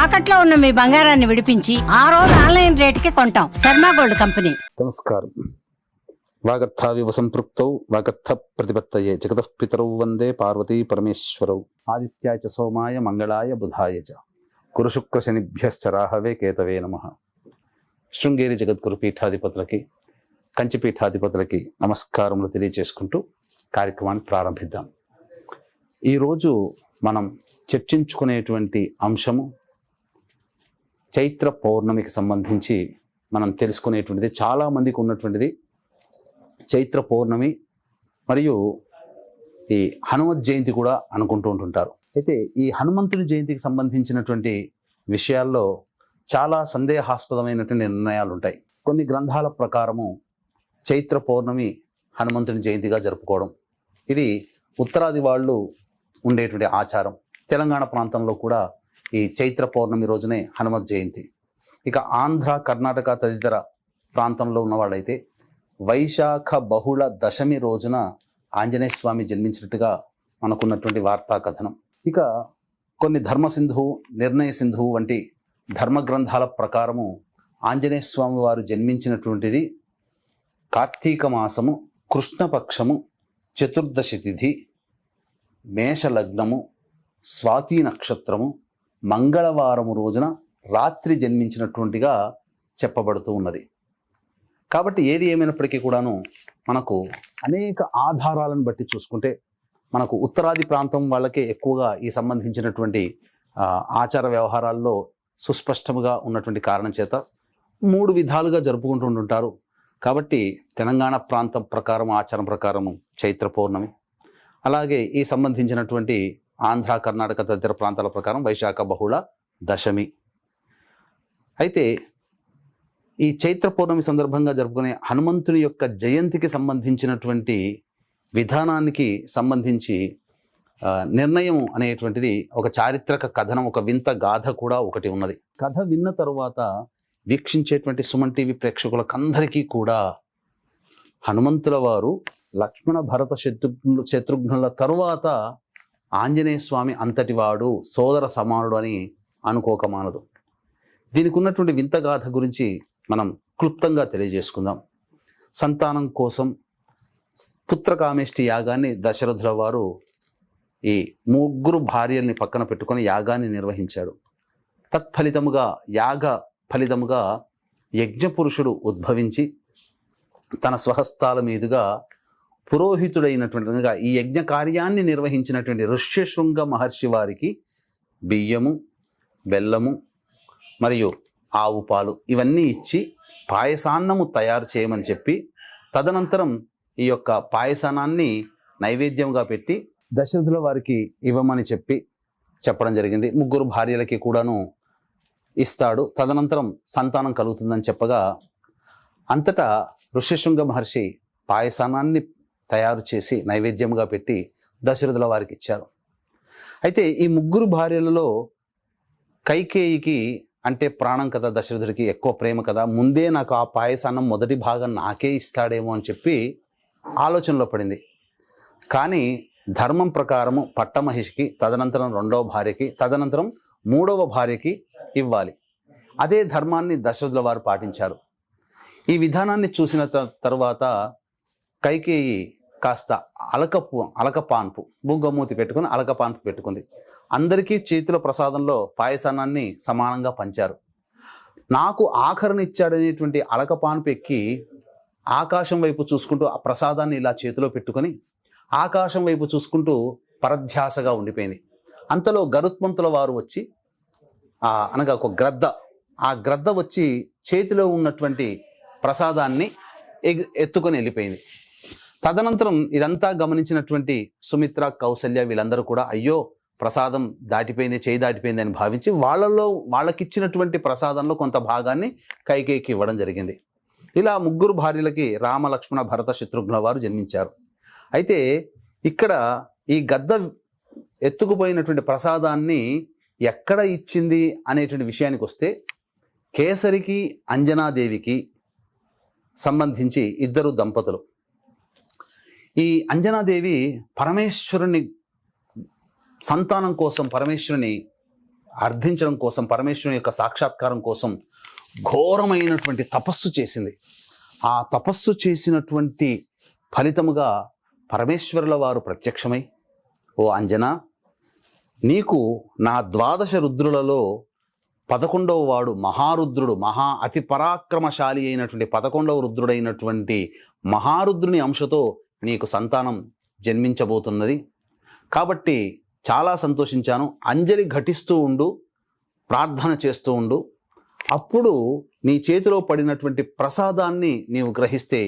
తాకట్లో ఉన్న మీ బంగారాన్ని విడిపించి ఆ రోజు ఆన్లైన్ రేటుకి కొంటాం. Sharma gold company. నమస్కారం. వాగర్థావివ సంపృక్తౌ వాగర్థ ప్రతిపత్తయే జగతః పితరౌ వందే పార్వతీ పరమేశ్వరౌ. ఆదిత్యాయ చ సోమాయ మంగళాయ బుధాయ చ గురు శుక్ర శనిభ్యశ్చ రాహవే కేతవే నమః. శృంగేరి జగద్గురు పీఠాధిపతులకి, కంచి పీఠాధిపతులకి నమస్కారములు తెలియజేసుకుంటూ కార్యక్రమాన్ని ప్రారంభిద్దాం. ఈరోజు మనం చర్చించుకునేటువంటి అంశము చైత్ర పౌర్ణమికి సంబంధించి మనం తెలుసుకునేటువంటిది, చాలామందికి ఉన్నటువంటిది చైత్ర పౌర్ణమి మరియు ఈ హనుమత్ జయంతి కూడా అనుకుంటూ ఉంటుంటారు. అయితే ఈ హనుమంతుని జయంతికి సంబంధించినటువంటి విషయాల్లో చాలా సందేహాస్పదమైనటువంటి నిర్ణయాలు ఉంటాయి. కొన్ని గ్రంథాల ప్రకారము చైత్ర పౌర్ణమి హనుమంతుని జయంతిగా జరుపుకోవడం, ఇది ఉత్తరాది వాళ్ళు ఉండేటువంటి ఆచారం. తెలంగాణ ప్రాంతంలో కూడా ఈ చైత్ర పౌర్ణమి రోజునే హనుమత్ జయంతి. ఇక ఆంధ్ర, కర్ణాటక తదితర ప్రాంతంలో ఉన్న వాళ్ళైతే వైశాఖ బహుళ దశమి రోజున ఆంజనేయ స్వామి జన్మించినట్టుగా మనకున్నటువంటి వార్తా కథనం. ఇక కొన్ని ధర్మసింధువు, నిర్ణయ సింధువు వంటి ధర్మ గ్రంథాల ప్రకారము ఆంజనేయ స్వామి వారు జన్మించినటువంటిది కార్తీక మాసము కృష్ణపక్షము చతుర్దశి తిథి, మేషలగ్నము, స్వాతి నక్షత్రము, మంగళవారము రోజున రాత్రి జన్మించినటువంటిగా చెప్పబడుతూ ఉన్నది. కాబట్టి ఏది ఏమైనప్పటికీ కూడాను మనకు అనేక ఆధారాలను బట్టి చూసుకుంటే మనకు ఉత్తరాది ప్రాంతం వాళ్ళకే ఎక్కువగా ఈ సంబంధించినటువంటి ఆచార వ్యవహారాల్లో సుస్పష్టముగా ఉన్నటువంటి కారణం చేత 3 విధాలుగా జరుపుకుంటుంటారు. కాబట్టి తెలంగాణ ప్రాంతం ప్రకారం, ఆచారం ప్రకారము చైత్ర పౌర్ణమి, అలాగే ఈ సంబంధించినటువంటి ఆంధ్ర, కర్ణాటక తదితర ప్రాంతాల ప్రకారం వైశాఖ బహుళ దశమి. అయితే ఈ చైత్ర పౌర్ణమి సందర్భంగా జరుపుకునే హనుమంతుని యొక్క జయంతికి సంబంధించినటువంటి విధానానికి సంబంధించి నిర్ణయం అనేటువంటిది ఒక చారిత్రక కథనం, ఒక వింత గాథ కూడా ఒకటి ఉన్నది. కథ విన్న తరువాత వీక్షించేటువంటి సుమన్ టీవీ ప్రేక్షకులకందరికీ కూడా హనుమంతుల వారు లక్ష్మణ, భరత, శత్రుఘ్నుల తరువాత ఆంజనేయ స్వామి అంతటి వాడు, సోదర సమానుడు అని అనుకోక మానదు. దీనికి ఉన్నటువంటి వింత గాథ గురించి మనం క్లుప్తంగా తెలియజేసుకుందాం. సంతానం కోసం పుత్రకామేష్టి యాగాన్ని దశరథుల వారు ఈ 3 భార్యల్ని పక్కన పెట్టుకొని యాగాన్ని నిర్వహించాడు. తత్ఫలితముగా, యాగ ఫలితముగా యజ్ఞపురుషుడు ఉద్భవించి తన స్వహస్తాల మీదుగా పురోహితుడైనటువంటి ఈ యజ్ఞ కార్యాన్ని నిర్వహించినటువంటి ఋష్యశృంగ మహర్షి వారికి బియ్యము, బెల్లము మరియు ఆవు పాలు ఇవన్నీ ఇచ్చి పాయసాన్నము తయారు చేయమని చెప్పి, తదనంతరం ఈ యొక్క పాయసానాన్ని నైవేద్యంగా పెట్టి దశరథుల వారికి ఇవ్వమని చెప్పడం జరిగింది. 3 భార్యలకి కూడాను ఇస్తాడు. తదనంతరం సంతానం కలుగుతుందని చెప్పగా అంతటా ఋష్యశృంగ మహర్షి పాయసానాన్ని తయారు చేసి నైవేద్యంగా పెట్టి దశరథుల వారికి ఇచ్చారు. అయితే ఈ 3 భార్యలలో కైకేయికి అంటే ప్రాణం కదా, దశరథుడికి ఎక్కువ ప్రేమ కదా, ముందే నాకు ఆ పాయసాన్నం మొదటి భాగం నాకే ఇస్తాడేమో అని చెప్పి ఆలోచనలో పడింది. కానీ ధర్మం ప్రకారము పట్టమహిషికి, తదనంతరం 2వ భార్యకి, తదనంతరం 3వ భార్యకి ఇవ్వాలి. అదే ధర్మాన్ని దశరథుల వారు పాటించారు. ఈ విధానాన్ని చూసిన తరువాత కైకేయి కాస్త అలకపాన్పు, బుగ్గమూతి పెట్టుకుని అలకపాన్పు పెట్టుకుంది. అందరికీ చేతిలో ప్రసాదంలో పాయసానాన్ని సమానంగా పంచారు. నాకు ఆఖరనిచ్చాడనేటువంటి అలకపాన్పు ఎక్కి ఆకాశం వైపు చూసుకుంటూ ఆ ప్రసాదాన్ని ఇలా చేతిలో పెట్టుకొని ఆకాశం వైపు చూసుకుంటూ పరధ్యాసగా ఉండిపోయింది. అంతలో గరుత్మంతుల వారు వచ్చి అనగా ఒక గ్రద్ద, ఆ గ్రద్ద వచ్చి చేతిలో ఉన్నటువంటి ప్రసాదాన్ని ఎత్తుకొని వెళ్ళిపోయింది. తదనంతరం ఇదంతా గమనించినటువంటి సుమిత్ర, కౌసల్య వీళ్ళందరూ కూడా అయ్యో ప్రసాదం దాటిపోయింది, చేయి దాటిపోయింది అని భావించి వాళ్ళకిచ్చినటువంటి ప్రసాదంలో కొంత భాగాన్ని కైకేయికి ఇవ్వడం జరిగింది. ఇలా 3 భార్యలకి రామ, లక్ష్మణ, భరత, శత్రుఘ్నుల వారు జన్మించారు. అయితే ఇక్కడ ఈ గద్ద ఎత్తుకుపోయినటువంటి ప్రసాదాన్ని ఎక్కడ ఇచ్చింది అనేటువంటి విషయానికి వస్తే, కేసరికి, అంజనాదేవికి సంబంధించి 2 దంపతులు. ఈ అంజనాదేవి పరమేశ్వరుని సంతానం కోసం పరమేశ్వరుని అర్థించడం కోసం, పరమేశ్వరుని యొక్క సాక్షాత్కారం కోసం ఘోరమైనటువంటి తపస్సు చేసింది. ఆ తపస్సు చేసినటువంటి ఫలితముగా పరమేశ్వరుల వారు ప్రత్యక్షమై, ఓ అంజనా, నీకు నా 12 రుద్రులలో 11వ వాడు మహారుద్రుడు, అతి పరాక్రమశాలి అయినటువంటి 11వ రుద్రుడైనటువంటి మహారుద్రుని అంశతో నీకు సంతానం జన్మించబోతున్నది. కాబట్టి చాలా సంతోషించాను. అంజలి ఘటిస్తూ ఉండు, ప్రార్థన చేస్తూ ఉండు. అప్పుడు నీ చేతిలో పడినటువంటి ప్రసాదాన్ని నీవు గ్రహిస్తే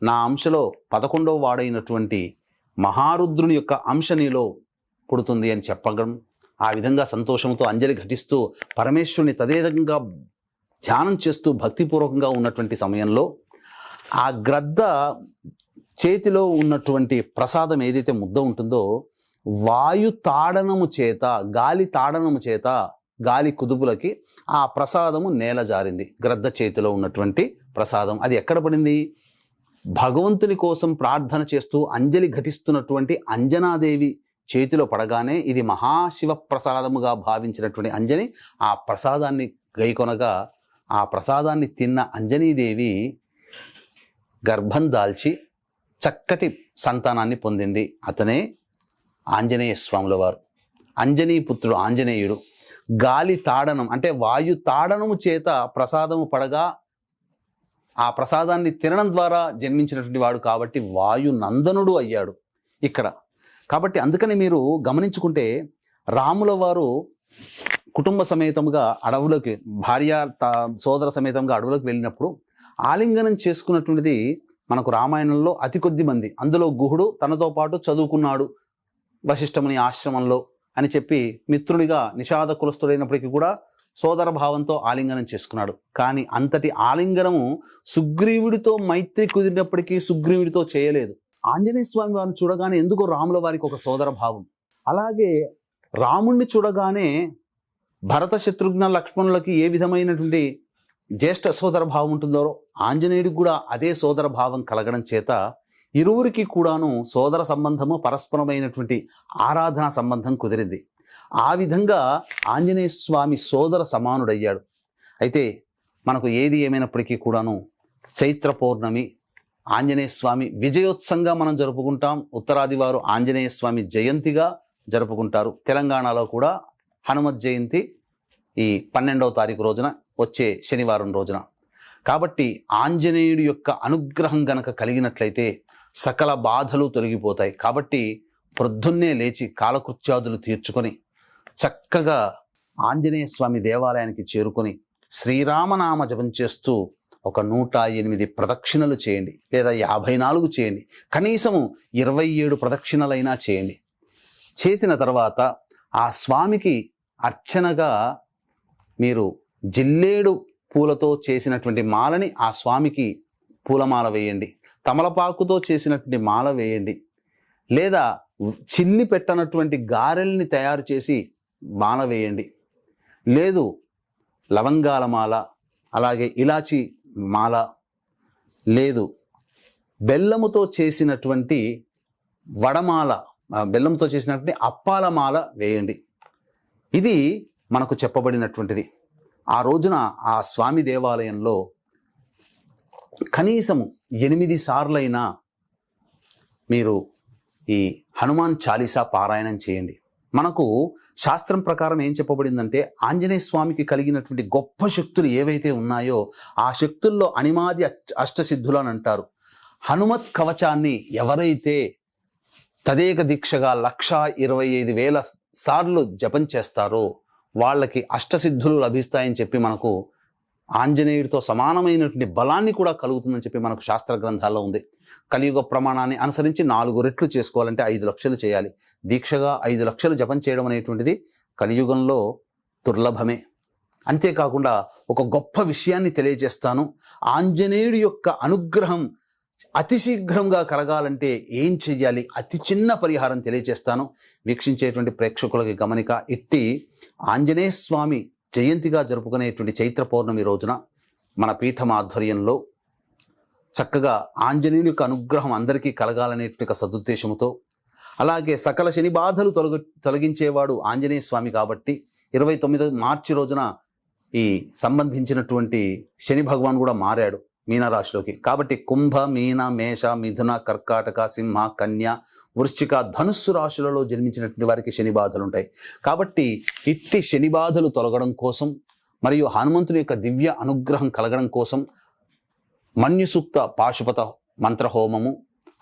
నా అంశలో 11వ వాడైనటువంటి మహారుద్రుని యొక్క అంశ నీలో పుడుతుంది అని చెప్పగలం. ఆ విధంగా సంతోషంతో అంజలి ఘటిస్తూ పరమేశ్వరుని తదేకంగా ధ్యానం చేస్తూ భక్తిపూర్వకంగా ఉన్నటువంటి సమయంలో ఆ గ్రద్ద చేతిలో ఉన్నటువంటి ప్రసాదం ఏదైతే ముద్ద ఉంటుందో వాయు తాడనము చేత, గాలి తాడనము చేత, గాలి కుదుపులకి ఆ ప్రసాదము నేల జారింది. గ్రద్ద చేతిలో ఉన్నటువంటి ప్రసాదం అది ఎక్కడ పడింది? భగవంతుని కోసం ప్రార్థన చేస్తూ అంజలి ఘటిస్తున్నటువంటి అంజనాదేవి చేతిలో పడగానే ఇది మహాశివ ప్రసాదముగా భావించినటువంటి అంజని ఆ ప్రసాదాన్ని గైకొనగా, ఆ ప్రసాదాన్ని తిన్న అంజనీదేవి గర్భం దాల్చి చక్కటి సంతానాన్ని పొందింది. అతనే ఆంజనేయ స్వాముల వారు. అంజనీ పుత్రుడు ఆంజనేయుడు. గాలి తాడనం అంటే వాయు తాడనము చేత ప్రసాదము పడగా ఆ ప్రసాదాన్ని తినడం ద్వారా జన్మించినటువంటి వాడు కాబట్టి వాయు నందనుడు అయ్యాడు ఇక్కడ. కాబట్టి అందుకని మీరు గమనించుకుంటే రాముల వారు కుటుంబ సమేతముగా అడవులోకి, భార్య సోదర సమేతంగా అడవులోకి వెళ్ళినప్పుడు ఆలింగనం చేసుకున్నటువంటిది మనకు రామాయణంలో అతి కొద్ది మంది. అందులో గుహుడు తనతో పాటు చదువుకున్నాడు వశిష్ఠముని ఆశ్రమంలో అని చెప్పి మిత్రుడిగా నిషాద కులస్థుడైనప్పటికీ కూడా సోదర భావంతో ఆలింగనం చేసుకున్నాడు. కానీ అంతటి ఆలింగనము సుగ్రీవుడితో మైత్రి కుదిరినప్పటికీ సుగ్రీవుడితో చేయలేదు. ఆంజనేయ స్వామి వారిని చూడగానే ఎందుకో రాముల వారికి ఒక సోదర భావం. అలాగే రాముణ్ణి చూడగానే భరత శత్రుఘ్న లక్ష్మణులకి ఏ విధమైనటువంటి జ్యేష్ఠ సోదర భావం ఉంటుందో ఆంజనేయుడికి కూడా అదే సోదర భావం కలగడం చేత ఇరువురికి కూడాను సోదర సంబంధము, పరస్పరమైనటువంటి ఆరాధనా సంబంధం కుదిరింది. ఆ విధంగా ఆంజనేయ స్వామి సోదర సమానుడయ్యాడు. అయితే మనకు ఏది ఏమైనప్పటికీ కూడాను చైత్ర పౌర్ణమి ఆంజనేయ స్వామి విజయోత్సవంగా మనం జరుపుకుంటాం. ఉత్తరాది వారు ఆంజనేయ స్వామి జయంతిగా జరుపుకుంటారు. తెలంగాణలో కూడా హనుమత్ జయంతి ఈ 12వ తారీఖు రోజున, వచ్చే శనివారం రోజున. కాబట్టి ఆంజనేయుడి యొక్క అనుగ్రహం గనక కలిగినట్లయితే సకల బాధలు తొలగిపోతాయి. కాబట్టి ప్రొద్దున్నే లేచి కాలకృత్యాదులు తీర్చుకొని చక్కగా ఆంజనేయ స్వామి దేవాలయానికి చేరుకొని శ్రీరామనామ జపం చేస్తూ ఒక 108 ప్రదక్షిణలు చేయండి, లేదా 54 చేయండి, కనీసము 27 ప్రదక్షిణలైనా చేయండి. చేసిన తర్వాత ఆ స్వామికి అర్చనగా మీరు జిల్లేడు పూలతో చేసినటువంటి మాలని ఆ స్వామికి పూలమాల వేయండి. తమలపాకుతో చేసినటువంటి మాల వేయండి. లేదా చిల్లి పెట్టనటువంటి గారెల్ని తయారు చేసి మాల వేయండి. లేదు లవంగాల మాల, అలాగే ఇలాచి మాల, లేదు బెల్లముతో చేసినటువంటి వడమాల, బెల్లంతో చేసినటువంటి అప్పాల మాల వేయండి. ఇది మనకు చెప్పబడినటువంటిది. ఆ రోజున ఆ స్వామి దేవాలయంలో కనీసము 8 సార్లైనా మీరు ఈ హనుమాన్ చాలీసా పారాయణం చేయండి. మనకు శాస్త్రం ప్రకారం ఏం చెప్పబడిందంటే ఆంజనేయ స్వామికి కలిగినటువంటి గొప్ప శక్తులు ఏవైతే ఉన్నాయో ఆ శక్తుల్లో అనిమాది అష్టసిద్ధులు అని అంటారు. హనుమత్ కవచాన్ని ఎవరైతే తదేక దీక్షగా 1,25,000 సార్లు జపం చేస్తారో వాళ్ళకి అష్టసిద్ధులు లభిస్తాయని చెప్పి మనకు ఆంజనేయుడితో సమానమైనటువంటి బలాన్ని కూడా కలుగుతుందని చెప్పి మనకు శాస్త్ర గ్రంథాల్లో ఉంది. కలియుగ ప్రమాణాన్ని అనుసరించి 4 రెట్లు చేసుకోవాలంటే 5 లక్షలు చేయాలి. దీక్షగా 5 లక్షలు జపం చేయడం అనేటువంటిది కలియుగంలో దుర్లభమే. అంతేకాకుండా ఒక గొప్ప విషయాన్ని తెలియజేస్తాను. ఆంజనేయుడి యొక్క అనుగ్రహం అతి శీఘ్రంగా కలగాలంటే ఏం చెయ్యాలి, అతి చిన్న పరిహారం తెలియజేస్తాను. వీక్షించేటువంటి ప్రేక్షకులకి గమనిక. ఇట్టి ఆంజనేయ స్వామి జయంతిగా జరుపుకునేటువంటి చైత్ర పౌర్ణమి రోజున మన పీఠం ఆధ్వర్యంలో చక్కగా ఆంజనేయుని యొక్క అనుగ్రహం అందరికీ కలగాలనేటువంటి సదుద్దేశంతో, అలాగే సకల శని బాధలు తొలగించేవాడు ఆంజనేయ స్వామి కాబట్టి 29 మార్చి రోజున ఈ సంబంధించినటువంటి శని భగవాన్ కూడా మారాడు మీనరాశిలోకి. కాబట్టి కుంభ, మీన, మేష, మిథున, కర్కాటక, సింహ, కన్య, వృశ్చిక, ధనుస్సు రాశులలో జన్మించినటువంటి వారికి శని బాధలు ఉంటాయి. కాబట్టి ఇట్టి శని బాధలు తొలగడం కోసం మరియు హనుమంతుని యొక్క దివ్య అనుగ్రహం కలగడం కోసం మన్యుసూక్త పాశుపత మంత్ర హోమము,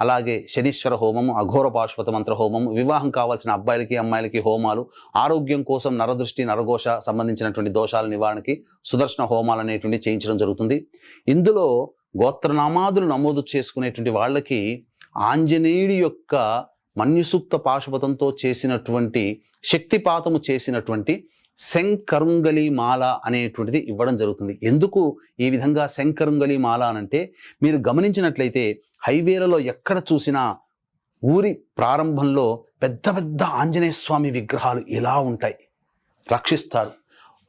అలాగే శనీశ్వర హోమము, అఘోర పాశుపత మంత్ర హోమము, వివాహం కావాల్సిన అబ్బాయిలకి అమ్మాయిలకి హోమాలు, ఆరోగ్యం కోసం నరదృష్టి నరఘోష సంబంధించినటువంటి దోషాల నివారణకి సుదర్శన హోమాలు అనేటువంటి చేయించడం జరుగుతుంది. ఇందులో గోత్రనామాదులు నమోదు చేసుకునేటువంటి వాళ్ళకి ఆంజనేయుడి యొక్క మన్యుసూక్త పాశుపతంతో చేసినటువంటి శక్తిపాతము చేసినటువంటి శంకరుంగలి మాల అనేటువంటిది ఇవ్వడం జరుగుతుంది. ఎందుకు ఈ విధంగా శంకరుంగలి మాల అనంటే, మీరు గమనించినట్లయితే హైవేలలో ఎక్కడ చూసినా ఊరి ప్రారంభంలో పెద్ద పెద్ద ఆంజనేయ స్వామి విగ్రహాలు ఇలా ఉంటాయి, రక్షిస్తారు.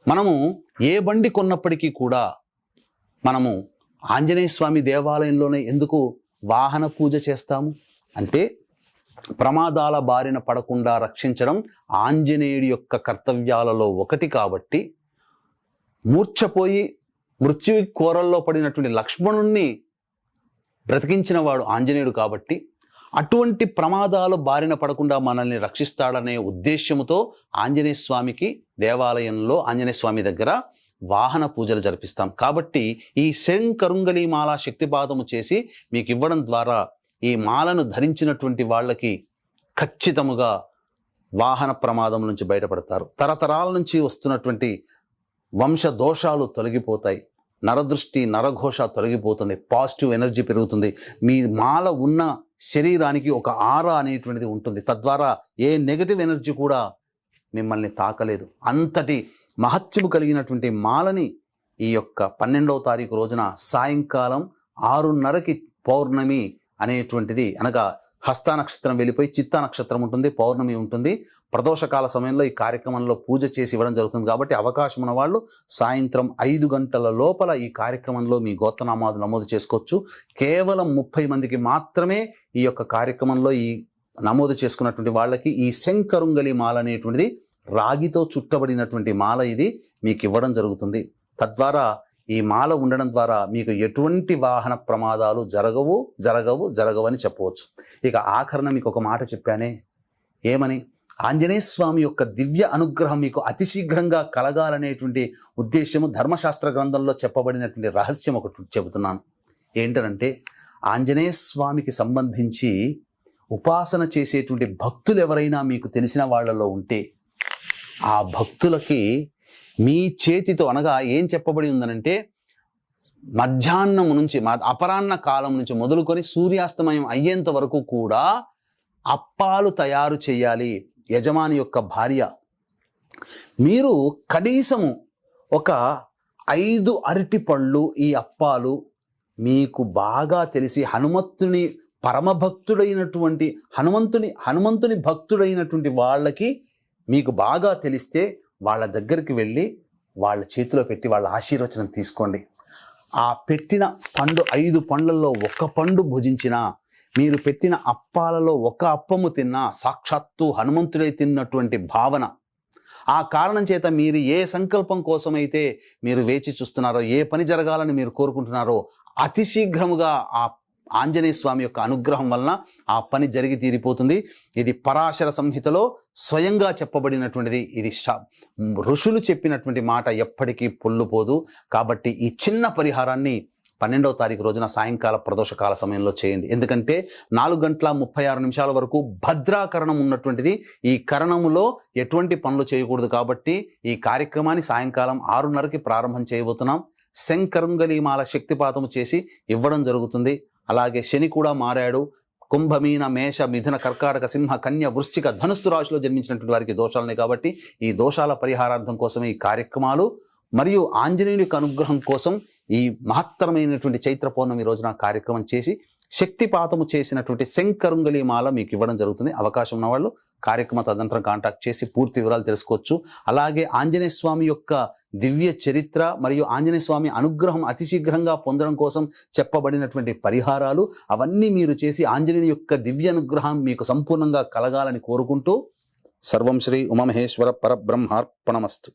మనము ఏ బండి కొన్నప్పటికీ కూడా మనము ఆంజనేయ స్వామి దేవాలయంలోనే ఎందుకు వాహన పూజ చేస్తాము అంటే, ప్రమాదాల బారిన పడకుండా రక్షించడం ఆంజనేయుడి యొక్క కర్తవ్యాలలో ఒకటి. కాబట్టి మూర్ఛపోయి మృత్యు కోరల్లో పడినటువంటి లక్ష్మణుణ్ణి బ్రతికించిన వాడు ఆంజనేయుడు. కాబట్టి అటువంటి ప్రమాదాలు బారిన పడకుండా మనల్ని రక్షిస్తాడనే ఉద్దేశ్యముతో ఆంజనేయ స్వామికి దేవాలయంలో ఆంజనేయ స్వామి దగ్గర వాహన పూజలు జరిపిస్తాం. కాబట్టి ఈ శంకరుంగలి మాల శక్తిపాతము చేసి మీకు ఇవ్వడం ద్వారా ఈ మాలను ధరించినటువంటి వాళ్ళకి ఖచ్చితముగా వాహన ప్రమాదం నుంచి బయటపడతారు. తరతరాల నుంచి వస్తున్నటువంటి వంశ దోషాలు తొలగిపోతాయి, నరదృష్టి నరఘోష తొలగిపోతుంది, పాజిటివ్ ఎనర్జీ పెరుగుతుంది. మీ మాల ఉన్న శరీరానికి ఒక ఆరా అనేటువంటిది ఉంటుంది. తద్వారా ఏ నెగటివ్ ఎనర్జీ కూడా మిమ్మల్ని తాకలేదు. అంతటి మహత్యము కలిగినటువంటి మాలని ఈ యొక్క 12వ తారీఖు రోజున సాయంకాలం 6:30కి పౌర్ణమి అనేటువంటిది, అనగా హస్త నక్షత్రం వెళ్ళిపోయి చిత్తా నక్షత్రం ఉంటుంది, పౌర్ణమి ఉంటుంది. ప్రదోషకాల సమయంలో ఈ కార్యక్రమంలో పూజ చేసి ఇవ్వడం జరుగుతుంది. కాబట్టి అవకాశం ఉన్న వాళ్ళు సాయంత్రం 5 గంటల లోపల ఈ కార్యక్రమంలో మీ గోత్రనామాలు నమోదు చేసుకోవచ్చు. కేవలం 30 మందికి మాత్రమే ఈ యొక్క కార్యక్రమంలో ఈ నమోదు చేసుకున్నటువంటి వాళ్ళకి ఈ శంకరుంగలి మాల అనేటువంటిది రాగితో చుట్టబడినటువంటి మాల ఇది మీకు ఇవ్వడం జరుగుతుంది. తద్వారా ఈ మాల ఉండడం ద్వారా మీకు ఎటువంటి వాహన ప్రమాదాలు జరగవు అని చెప్పవచ్చు. ఇక ఆఖరణ మీకు ఒక మాట చెప్పానే, ఏమని? ఆంజనేయ స్వామి యొక్క దివ్య అనుగ్రహం మీకు అతి శీఘ్రంగా కలగాలనేటువంటి ఉద్దేశము ధర్మశాస్త్ర గ్రంథంలో చెప్పబడినటువంటి రహస్యం ఒకటి చెబుతున్నాను. ఏంటంటే, ఆంజనేయ స్వామికి సంబంధించి ఉపాసన చేసేటువంటి భక్తులు ఎవరైనా మీకు తెలిసిన వాళ్ళలో ఉంటే ఆ భక్తులకి మీ చేతితో, అనగా ఏం చెప్పబడి ఉందనంటే, మధ్యాహ్నం నుంచి అపరాహ్న కాలం నుంచి మొదలుకొని సూర్యాస్తమయం అయ్యేంత వరకు కూడా అప్పాలు తయారు చేయాలి యజమాని యొక్క భార్య. మీరు కనీసము ఒక 5 అరటి పళ్ళు ఈ అప్పాలు మీకు బాగా తెలిసి హనుమంతుని పరమభక్తుడైనటువంటి హనుమంతుని భక్తుడైనటువంటి వాళ్ళకి మీకు బాగా తెలిస్తే వాళ్ళ దగ్గరికి వెళ్ళి వాళ్ళ చేతిలో పెట్టి వాళ్ళ ఆశీర్వచనం తీసుకోండి. ఆ పెట్టిన పండు 5 పండ్లలో ఒక పండు భుజించినా, మీరు పెట్టిన అప్పాలలో ఒక అప్పము తిన్నా సాక్షాత్తు హనుమంతుడై తిన్నటువంటి భావన. ఆ కారణం చేత మీరు ఏ సంకల్పం కోసమైతే మీరు వేచి చూస్తున్నారో, ఏ పని జరగాలని మీరు కోరుకుంటున్నారో, అతి శీఘ్రముగా ఆ ఆంజనేయ స్వామి యొక్క అనుగ్రహం వలన ఆ పని జరిగి తీరిపోతుంది. ఇది పరాశర సంహితలో స్వయంగా చెప్పబడినటువంటిది. ఇది ఋషులు చెప్పినటువంటి మాట ఎప్పటికీ పొల్లుపోదు. కాబట్టి ఈ చిన్న పరిహారాన్ని 12వ తారీఖు రోజున సాయంకాల ప్రదోషకాల సమయంలో చేయండి. ఎందుకంటే 4:36 వరకు భద్రాకరణం ఉన్నటువంటిది. ఈ కరణములో ఎటువంటి పనులు చేయకూడదు. కాబట్టి ఈ కార్యక్రమాన్ని సాయంకాలం 6:30కి ప్రారంభం చేయబోతున్నాం. శంకరుంగలిమాల శక్తిపాతము చేసి ఇవ్వడం జరుగుతుంది. అలాగే శని కూడా మారాడు. కుంభమీన మేష మిథున కర్కాటక సింహ కన్య వృశ్చిక ధనుస్సు రాశిలో జన్మించినటువంటి వారికి దోషాలున్నాయి. కాబట్టి ఈ దోషాల పరిహారార్థం కోసమే ఈ కార్యక్రమాలు మరియు ఆంజనేయుని యొక్క అనుగ్రహం కోసం ఈ మహత్తరమైనటువంటి చైత్ర పౌర్ణమి రోజున కార్యక్రమం చేసి శక్తిపాతము చేసినటువంటి శంకరుంగలి మాల మీకు ఇవ్వడం జరుగుతుంది. అవకాశం ఉన్న వాళ్ళు కార్యక్రమ తదనంతరం కాంటాక్ట్ చేసి పూర్తి వివరాలు తెలుసుకోవచ్చు. అలాగే ఆంజనేయ స్వామి యొక్క దివ్య చరిత్ర మరియు ఆంజనేయ స్వామి అనుగ్రహం అతి శీఘ్రంగా పొందడం కోసం చెప్పబడినటువంటి పరిహారాలు అవన్నీ మీరు చేసి ఆంజనేయుని యొక్క దివ్య అనుగ్రహం మీకు సంపూర్ణంగా కలగాలని కోరుకుంటూ సర్వం శ్రీ ఉమామహేశ్వర పరబ్రహ్మార్పణమస్తు.